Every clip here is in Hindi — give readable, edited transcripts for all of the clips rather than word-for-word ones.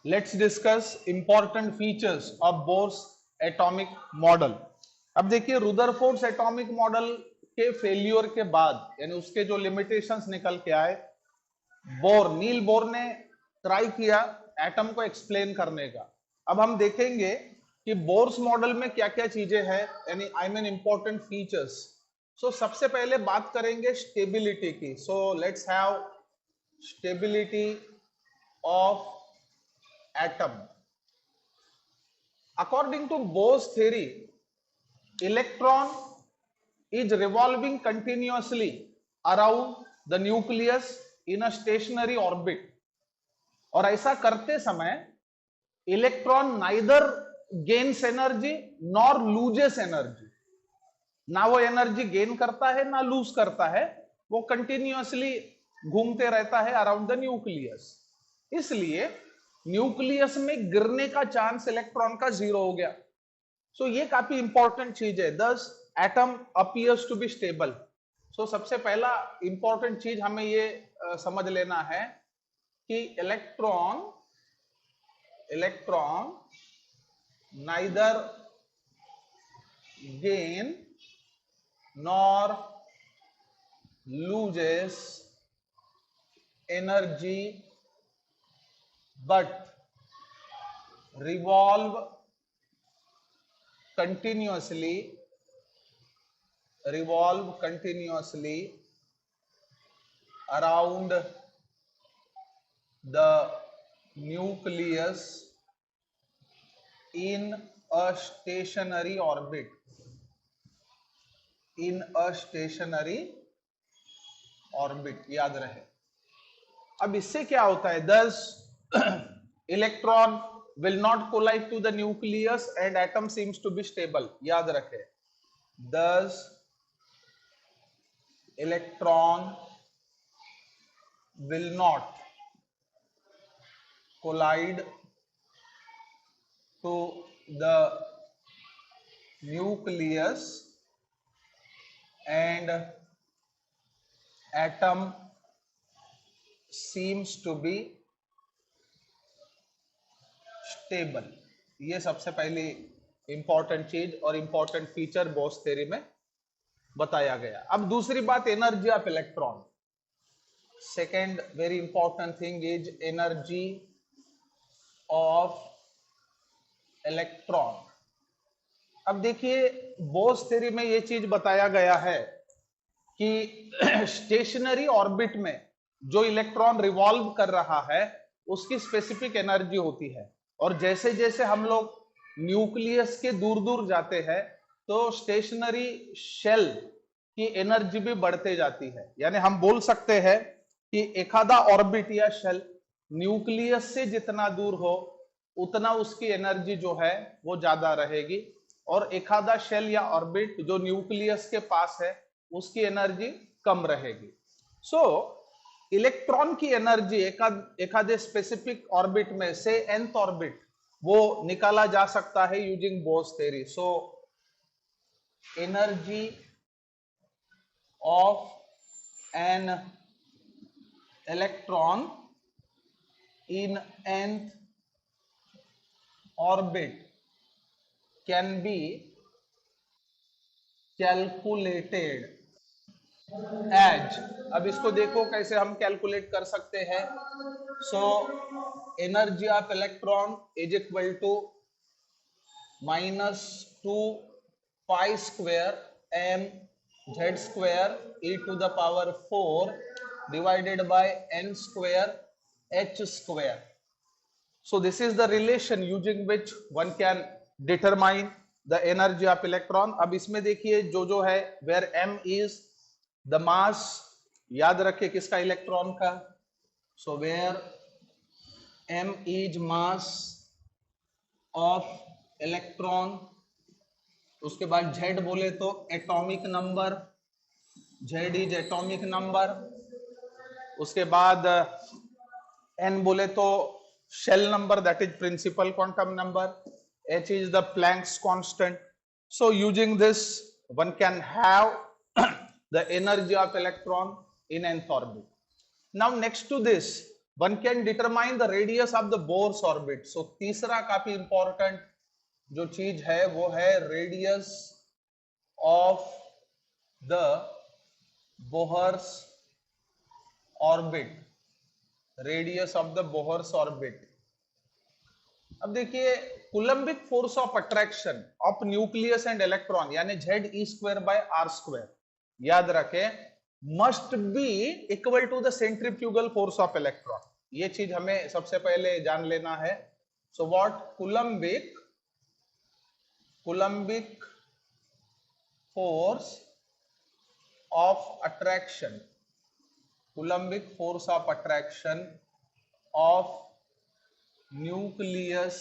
Let's discuss important features of Bohr's atomic model. अब देखिए रुदरफोर्ड्स एटॉमिक मॉडल के फेल्योर के बाद यानी उसके जो लिमिटेशंस निकल के आए, नील बोर ने ट्राई किया एटम को एक्सप्लेन करने का। अब हम देखेंगे कि बोर्स मॉडल में क्या क्या चीजें हैं, यानी आई मीन इंपॉर्टेंट फीचर्स। सो सबसे पहले बात करेंगे स्टेबिलिटी की। So let's have stability of atom. According to Bohr's theory, electron is revolving continuously around the nucleus in a stationary orbit. और ऐसा करते समय electron neither gains energy nor loses energy, ना वो एनर्जी गेन करता है ना लूज करता है, वो कंटिन्यूअसली घूमते रहता है अराउंड द न्यूक्लियस। इसलिए न्यूक्लियस में गिरने का चांस इलेक्ट्रॉन का 0 हो गया। सो ये काफी इंपॉर्टेंट चीज है। Thus atom appears to be stable. So सबसे पहला इंपॉर्टेंट चीज हमें ये समझ लेना है कि electron neither gain nor loses energy but revolve continuously around the nucleus in a stationary orbit. याद रहे। अब इससे क्या होता है, दस electron will not collide to the nucleus and atom seems to be stable. याद रखें, thus electron will not collide to the nucleus and atom seems to be stable. ये सबसे पहली इंपॉर्टेंट चीज और इंपॉर्टेंट फीचर बोर्स थ्योरी में बताया गया। अब दूसरी बात, energy of electron. Second very important thing is energy of electron. अब देखिए बोर्स थ्योरी में ये चीज बताया गया है कि स्टेशनरी ऑर्बिट में जो इलेक्ट्रॉन रिवॉल्व कर रहा है उसकी स्पेसिफिक एनर्जी होती है, और जैसे जैसे हम लोग न्यूक्लियस के दूर दूर जाते हैं तो स्टेशनरी शेल की एनर्जी भी बढ़ते जाती है। यानी हम बोल सकते हैं कि एखादा ऑर्बिट या शेल न्यूक्लियस से जितना दूर हो उतना उसकी एनर्जी जो है वो ज्यादा रहेगी, और एखादा शेल या ऑर्बिट जो न्यूक्लियस के पास है उसकी एनर्जी कम रहेगी। सो इलेक्ट्रॉन की एनर्जी एखादे स्पेसिफिक ऑर्बिट में से nth ऑर्बिट वो निकाला जा सकता है using Bohr's theory. So energy of an electron in nth orbit can be calculated as, अब इसको देखो कैसे हम कैलकुलेट कर सकते हैं। So energy of electron is equal to -2 pi square m z square e to the power 4 divided by n square h square. So this is the relation using which one can determine the energy of electron. अब इसमें देखिए जो है where m is the mass, याद रखे किसका, इलेक्ट्रॉन का। so where m is mass of electron, उसके बाद z बोले तो atomic number, z is atomic number, उसके बाद n बोले तो shell number that is principal quantum number, h is the Planck's constant. So using this one can have the energy of electron in nth orbit. Now next to this one can determine the radius of the Bohr's orbit. So तीसरा काफी इंपॉर्टेंट जो चीज है वो है radius of the Bohr's orbit, radius of the Bohr's orbit. अब देखिए coulombic force of attraction of nucleus and electron यानी Z e square by r square, याद रखें, must be equal to the centrifugal force of electron. ये चीज हमें सबसे पहले जान लेना है। So what Coulombic force of attraction, coulombic force of attraction of nucleus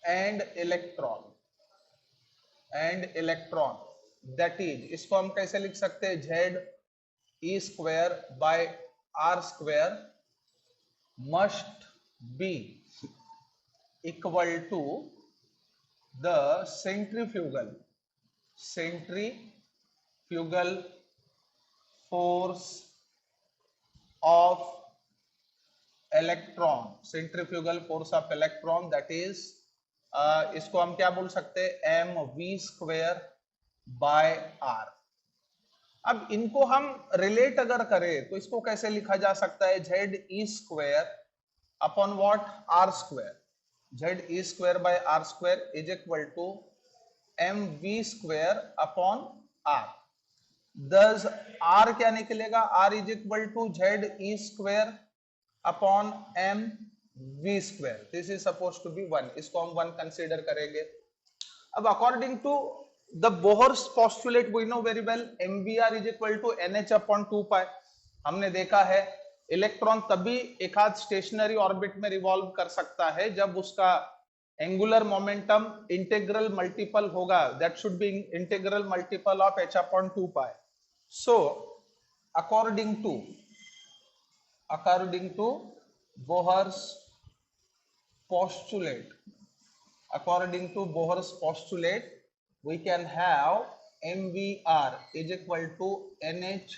and electron that is, इसको हम कैसे लिख सकते हैं, z e square by r square must be equal to the centrifugal force of electron, centrifugal force of electron that is, इसको हम क्या बोल सकते हैं, m v square by r. अब इनको हम रिलेट अगर करें तो इसको कैसे लिखा जा सकता है, z e square upon what, r square, z e square by r square is equal to m v square upon r. दस आर क्या निकलेगा, r is equal to z e square upon m v square, this is suppose to be 1, इसको हम 1 कंसीडर करेंगे। अब according to the Bohr's postulate we know very well mvr is equal to nh upon 2 pi. हमने देखा है इलेक्ट्रॉन तभी एक आध स्टेशनरी ऑर्बिट में रिवॉल्व कर सकता है जब उसका एंगुलर मोमेंटम इंटीग्रल मल्टीपल होगा, that should be integral multiple of h upon 2 pi. So according to Bohr's postulate, we can have mvr is equal to nh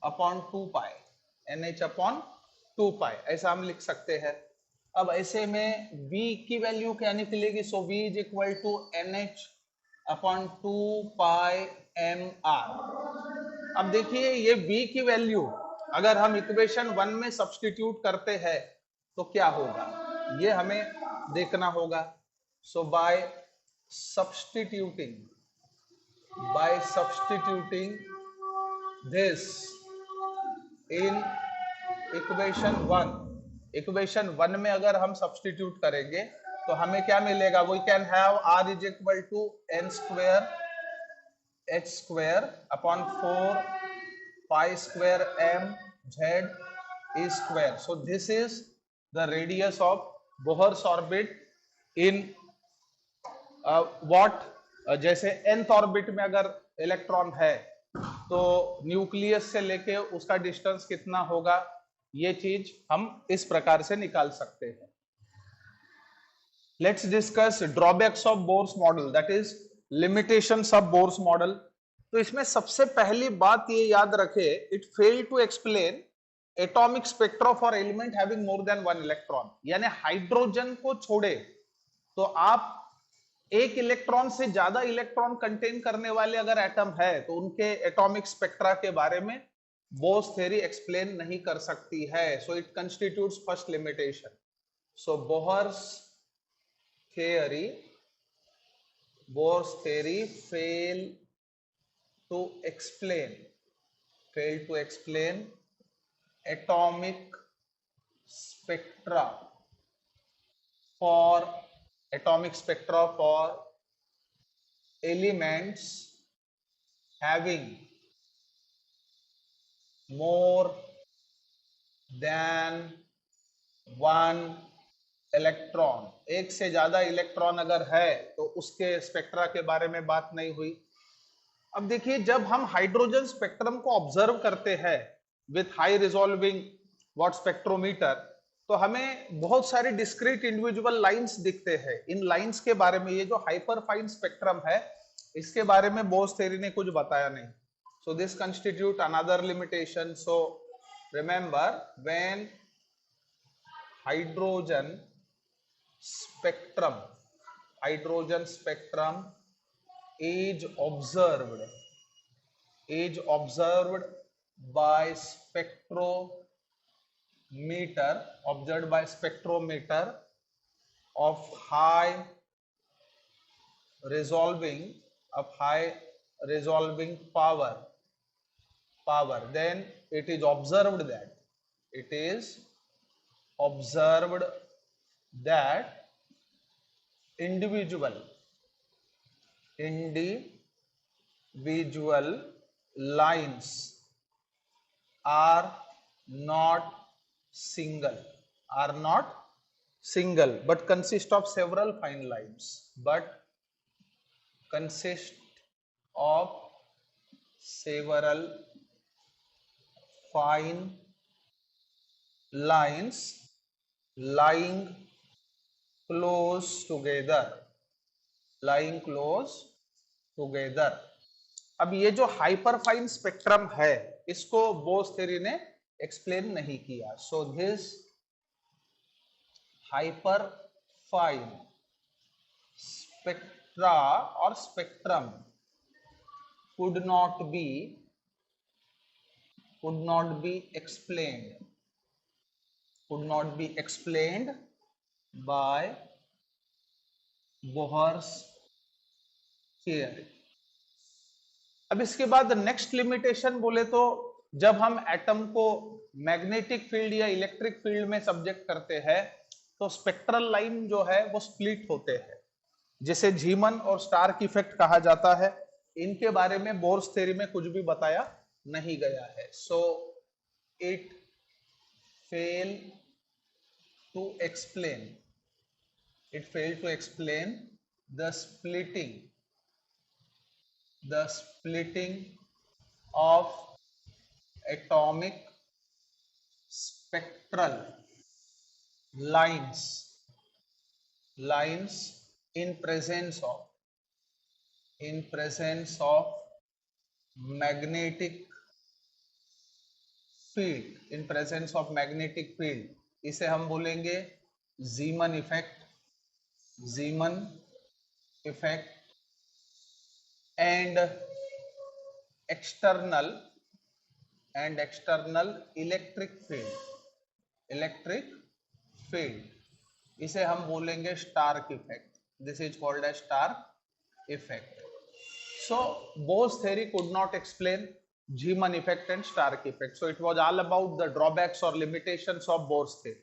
upon 2 pi, ऐसा हम लिख सकते हैं। अब ऐसे में v की वैल्यू क्या निकलेगी, so v is equal to nh upon 2 pi mr। अब देखिए ये v की वैल्यू अगर हम इक्वेशन 1 में सब्स्टिट्यूट करते हैं तो क्या होगा, ये हमें देखना होगा। So by substituting this in equation 1 में अगर हम सब्स्टिट्यूट करेंगे तो हमें क्या मिलेगा, we can have r is equal to n square h square upon 4 pi square m z e square. So this is the radius of Bohr's orbit in what, जैसे nth ऑर्बिट में अगर इलेक्ट्रॉन है तो न्यूक्लियस से लेके उसका डिस्टेंस कितना होगा, ये चीज हम इस प्रकार से निकाल सकते हैं। Let's discuss drawbacks of Bohr's model, that is limitations of Bohr's model. तो इसमें सबसे पहली बात ये याद रखे, it fail to explain atomic spectra for element having more than 1 electron, यानी हाइड्रोजन को छोड़े तो आप एक इलेक्ट्रॉन से ज्यादा इलेक्ट्रॉन कंटेन करने वाले अगर एटम है तो उनके एटॉमिक स्पेक्ट्रा के बारे में बोर्स थ्योरी एक्सप्लेन नहीं कर सकती है। So it constitutes first limitation. So Bohr's theory fail to explain atomic spectra for elements having more than 1 electron, एक से ज्यादा इलेक्ट्रॉन अगर है तो उसके स्पेक्ट्रा के बारे में बात नहीं हुई। अब देखिए जब हम हाइड्रोजन स्पेक्ट्रम को ऑब्जर्व करते हैं with high resolving what spectrometer, तो हमें बहुत सारी डिस्क्रीट इंडिविजुअल लाइंस दिखते हैं। इन लाइंस के बारे में, ये जो हाइपर फाइन स्पेक्ट्रम है इसके बारे में बोर्स थ्योरी ने कुछ बताया नहीं। So this constitute another limitation. So remember when hydrogen spectrum is observed by spectrometer of high resolving high resolving power, then it is observed that individual lines are not single but consist of several fine lines, consist of several fine lines lying close together. अब ये जो हाइपरफाइन स्पेक्ट्रम है इसको बोस थ्योरी ने एक्सप्लेन नहीं किया. सो दिस हाइपरफाइन स्पेक्ट्रा और spectrum could not be explained by Bohr's theory. अब इसके बाद नेक्स्ट लिमिटेशन बोले तो जब हम एटम को मैग्नेटिक फील्ड या इलेक्ट्रिक फील्ड में सब्जेक्ट करते हैं तो स्पेक्ट्रल लाइन जो है वो स्प्लिट होते हैं, जिसे झीमन और स्टार्क इफेक्ट कहा जाता है. इनके बारे में बोर्स थ्योरी में कुछ भी बताया नहीं गया है. So it fail to explain the splitting of atomic spectral lines in presence of magnetic field. इसे हम बोलेंगे Zeeman effect and external electric field. इसे हम बोलेंगे Stark effect. This is called as Stark effect. So Bohr's theory could not explain Zeeman effect and Stark effect. So it was all about the drawbacks or limitations of Bohr's theory.